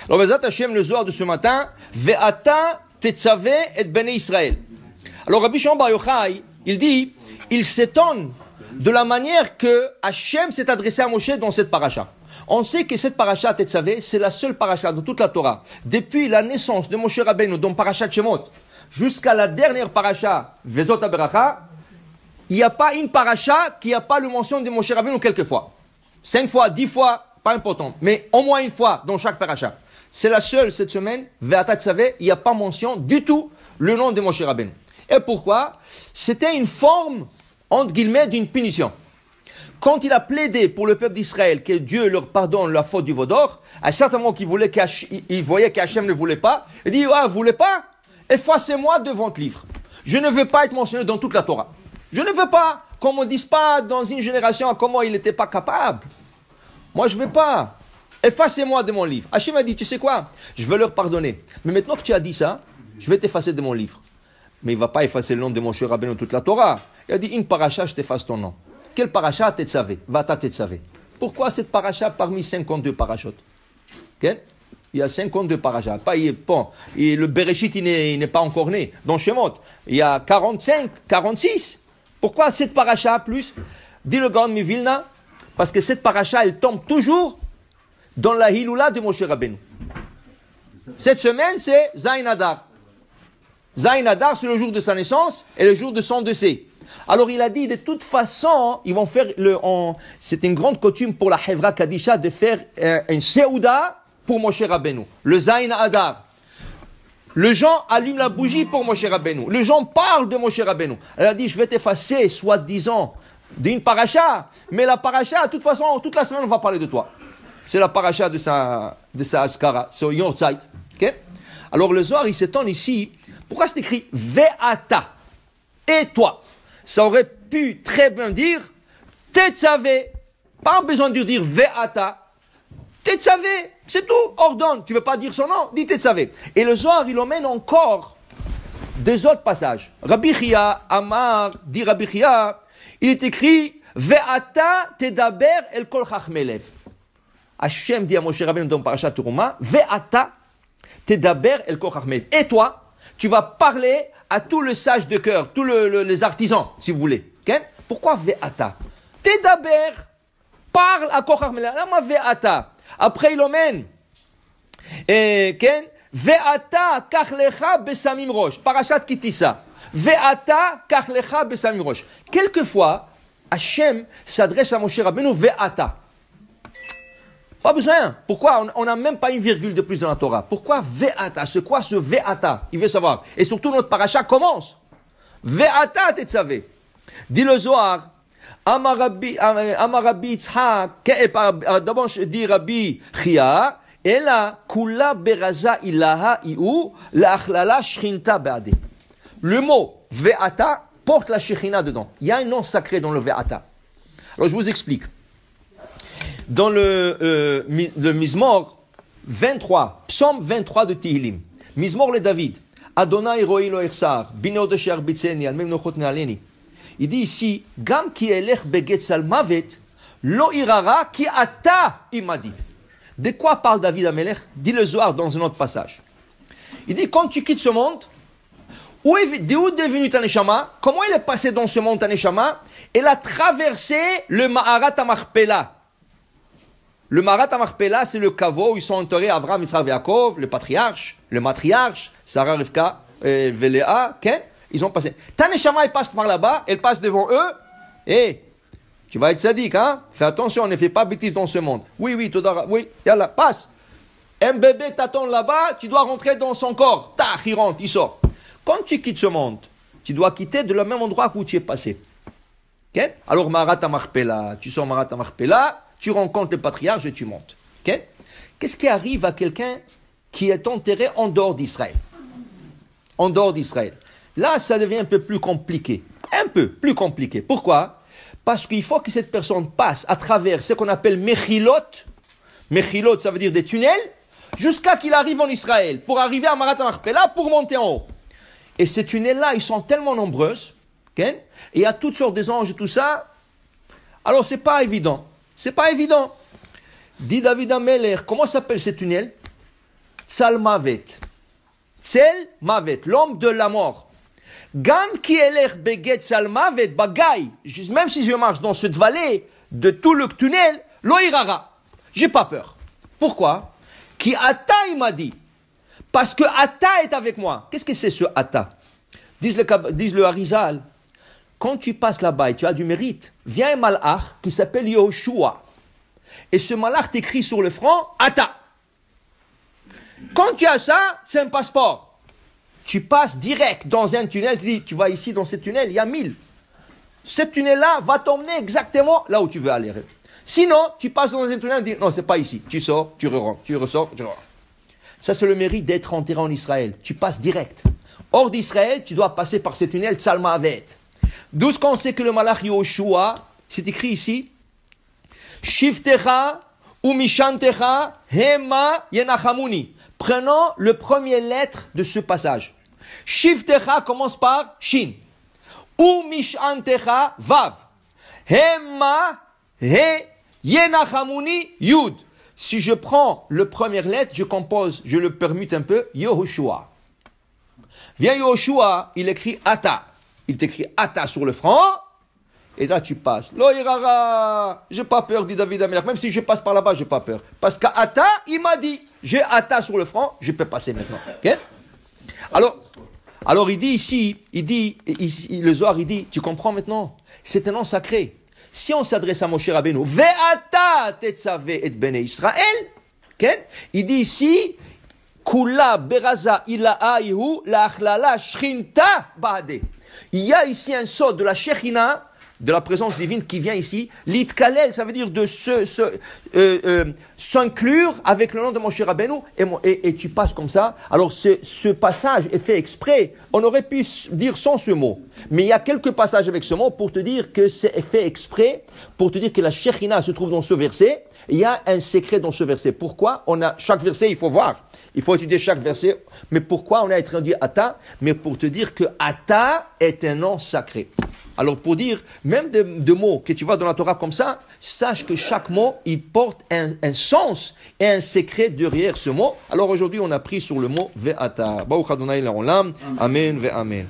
Alors, Bezat Hashem, le Zohar de ce matin, Ve'ata tetzave et bene Israël. Alors, Rabbi Shimon Bar Yochai, il dit, il s'étonne de la manière que Hashem s'est adressé à Moshe dans cette paracha. On sait que cette paracha Tetzavé, c'est la seule paracha de toute la Torah. Depuis la naissance de Moshe Rabbeinu, dans paracha Shemot, jusqu'à la dernière paracha, Vezot HaBeracha, il n'y a pas une paracha qui n'a pas le mention de Moshe Rabbeinu quelques fois. 5 fois, 10 fois, pas important. Mais au moins une fois dans chaque paracha. C'est la seule cette semaine, Ve'ata Tetzavé, il n'y a pas mention du tout le nom de Moshe Rabbeinu. Et pourquoi? C'était une forme, entre guillemets, d'une punition. Quand il a plaidé pour le peuple d'Israël que Dieu leur pardonne la faute du veau d'or, à certains moments qu'il voyait qu'Hachem ne voulait pas, il dit, vous voulez pas? Effacez-moi de votre livre. Je ne veux pas être mentionné dans toute la Torah. Je ne veux pas qu'on me dise pas dans une génération comment il n'était pas capable. Moi, je ne veux pas. Effacez-moi de mon livre. Hachem a dit, tu sais quoi? Je veux leur pardonner. Mais maintenant que tu as dit ça, je vais t'effacer de mon livre. Mais il ne va pas effacer le nom de Moshe Rabbeinu toute la Torah. Il a dit, une paracha, je t'efface ton nom. Quelle paracha Tetzavé? Vata Tetzavé. Pourquoi cette paracha parmi 52 parachutes? Okay? Il y a 52 parachas. Bon, et le Bereshit, il n'est pas encore né. Dans Shemot, il y a 45, 46. Pourquoi cette paracha plus? Dit le Gaon Mivilna, parce que cette paracha, elle tombe toujours dans la Hiloula de Moshe Rabbeinu. Cette semaine, c'est Zayin Adar. Zayin Adar, c'est le jour de sa naissance et le jour de son décès. Alors il a dit, de toute façon, ils vont faire c'est une grande coutume pour la Hevra Kadisha de faire un Seouda pour Moshe Rabbeinu. Le Zayin Adar. Les gens allument la bougie pour Moshe Rabbeinu. Les gens parlent de Moshe Rabbeinu. Elle a dit, je vais t'effacer, soi-disant, d'une paracha. Mais la paracha, de toute façon, toute la semaine, on va parler de toi. C'est la paracha de sa Askara. C'est au Yortzeit. Okay? Alors le Zohar, il s'étonne ici. Pourquoi c'est écrit Ve'ata? Et toi? Ça aurait pu très bien dire Tetzavé. Pas besoin de dire Ve'ata. Tetzavé, c'est tout. Ordonne. Tu ne veux pas dire son nom? Dis Tetzavé. Et le Zohar, il emmène encore des autres passages. Rabbi Chia, Amar, dit Rabbi Chia, il est écrit Ve'ata tedaber el kol chachmelev. Hachem dit à Moshe Rabbeinu dans Parashat Teruma, Ve'ata tedaber el kol chachmelev. Et toi, tu vas parler à tous les sages de cœur, tous les artisans, si vous voulez. Okay? Pourquoi Ve'ata? Tedaber, parle à kol chachmelev. Ve'ata. Après, il emmène. Ve'ata kachlecha besamim rosh. Parashat Kitissa. Ve'ata kachlecha besamim rosh. Quelquefois, Hachem s'adresse à Moshe Rabbeinu, Ve'ata. Pas besoin. Pourquoi? On n'a même pas une virgule de plus dans la Torah. Pourquoi Ve'ata? C'est quoi ce Ve'ata? Il veut savoir. Et surtout, notre parasha commence. Ve'ata tetzavé. Dit le Zohar. Amar Rabbi Yitzhak. D'abord, dit Rabbi Chia. Ela kula beraza ilaha iu la achlala shchinta be'ade. Le mot Ve'ata porte la shechina dedans. Il y a un nom sacré dans le Ve'ata. Alors, je vous explique. Dans le Mizmor 23, psaume 23 de Tehillim, Mizmor le David, Adonai roi lo echsar, bino de sher bitzeni, al mem nochot nealeni. Il dit ici, Gam ki elech begetzal mavet, lo irara ki ata imadi. De quoi parle David Amelech? Dit le Zohar dans un autre passage. Il dit, quand tu quittes ce monde, d'où est devenu ta neshama? Comment il est passé dans ce monde ta neshama? Il a traversé le Ma'arat HaMachpelah. Le Ma'arat HaMachpelah, c'est le caveau où ils sont enterrés Avraham, Yitzhak et Yaakov, le patriarche, le matriarche, Sarah, Rivka, Véléa, okay? Ils ont passé. Ta neshama, elle passe par là-bas, elle passe devant eux, et tu vas être sadique, hein? Fais attention, ne fais pas bêtise dans ce monde. Oui, yalla, passe. Un bébé t'attend là-bas, tu dois rentrer dans son corps. Tac, il rentre, il sort. Quand tu quittes ce monde, tu dois quitter de le même endroit où tu es passé. Okay? Alors, Ma'arat HaMachpelah, tu sors Ma'arat HaMachpelah, tu rencontres le patriarche et tu montes. Okay? Qu'est-ce qui arrive à quelqu'un qui est enterré en dehors d'Israël? En dehors d'Israël. Là, ça devient un peu plus compliqué. Un peu plus compliqué. Pourquoi? Parce qu'il faut que cette personne passe à travers ce qu'on appelle Mechilot. Mechilot, ça veut dire des tunnels, jusqu'à qu'il arrive en Israël, pour arriver à Ma'arat HaMachpelah, pour monter en haut. Et ces tunnels-là, ils sont tellement nombreux, okay? Et il y a toutes sortes d'anges et tout ça. Alors, c'est pas évident. C'est pas évident. Dit David Amelech, comment s'appelle ces tunnels? Tzalmavet. Tzalmavet, l'homme de la mort. Gam ki elech beget tzalmavet bagay. Même si je marche dans cette vallée de tout le tunnel, lo irara. J'ai pas peur. Pourquoi? Ki ata, il m'a dit. Parce que ata est avec moi. Qu'est-ce que c'est ce ata? Disent le Harizal. Quand tu passes là-bas et tu as du mérite, vient un malach qui s'appelle Yehoshua. Et ce malach t'écrit sur le front, Ata. Quand tu as ça, c'est un passeport. Tu passes direct dans un tunnel, tu dis, tu vas ici dans ce tunnel, il y a 1000. Ce tunnel-là va t'emmener exactement là où tu veux aller. Sinon, tu passes dans un tunnel et tu dis, non, c'est pas ici. Tu sors, tu rentres, tu ressors, tu rentres. Ça, c'est le mérite d'être enterré en Israël. Tu passes direct. Hors d'Israël, tu dois passer par ce tunnel Tzalmavet. D'où ce qu'on sait que le malach Yehoshua, c'est écrit ici, Shiftecha ou Mishantecha Hema Yenachamuni. Prenons le premier lettre de ce passage. Shiftecha commence par Shin. Ou Mishantecha Vav. Hema He Yenachamuni Yud. Si je prends le première lettre, je compose, je le permute un peu, Yehoshua. Vient Yehoshua, il écrit Ata. Il t'écrit Ata sur le front, et là tu passes. Lo irara, j'ai pas peur, dit David Amelach. Même si je passe par là-bas, j'ai pas peur. Parce qu'Ata, il m'a dit, j'ai Ata sur le front, je peux passer maintenant. Okay? Alors il dit ici, le Zohar, il dit, tu comprends maintenant? C'est un nom sacré. Si on s'adresse à Moshe Rabbeinu, Ve'ata tetzave et bnei Israël, okay? Il dit ici, Kula beraza ila'ayihu la'achlala shrinta ba'ade. Il y a ici un saut de la Shekhinah, de la présence divine qui vient ici. L'itkalel, ça veut dire de s'inclure avec le nom de Moshe Rabbeinu et tu passes comme ça. Alors ce passage est fait exprès. On aurait pu dire sans ce mot. Mais il y a quelques passages avec ce mot pour te dire que c'est fait exprès, pour te dire que la Shekhinah se trouve dans ce verset. Il y a un secret dans ce verset. Pourquoi? Chaque verset, il faut voir. Il faut étudier chaque verset. Mais pourquoi on a introduit Ata? Mais pour te dire que Ata est un nom sacré. Alors pour dire, même de mots que tu vois dans la Torah comme ça, sache que chaque mot, il porte un sens et un secret derrière ce mot. Alors aujourd'hui, on a pris sur le mot Ve'ata. Baruch Adonai la'olam. Amen ve'amen.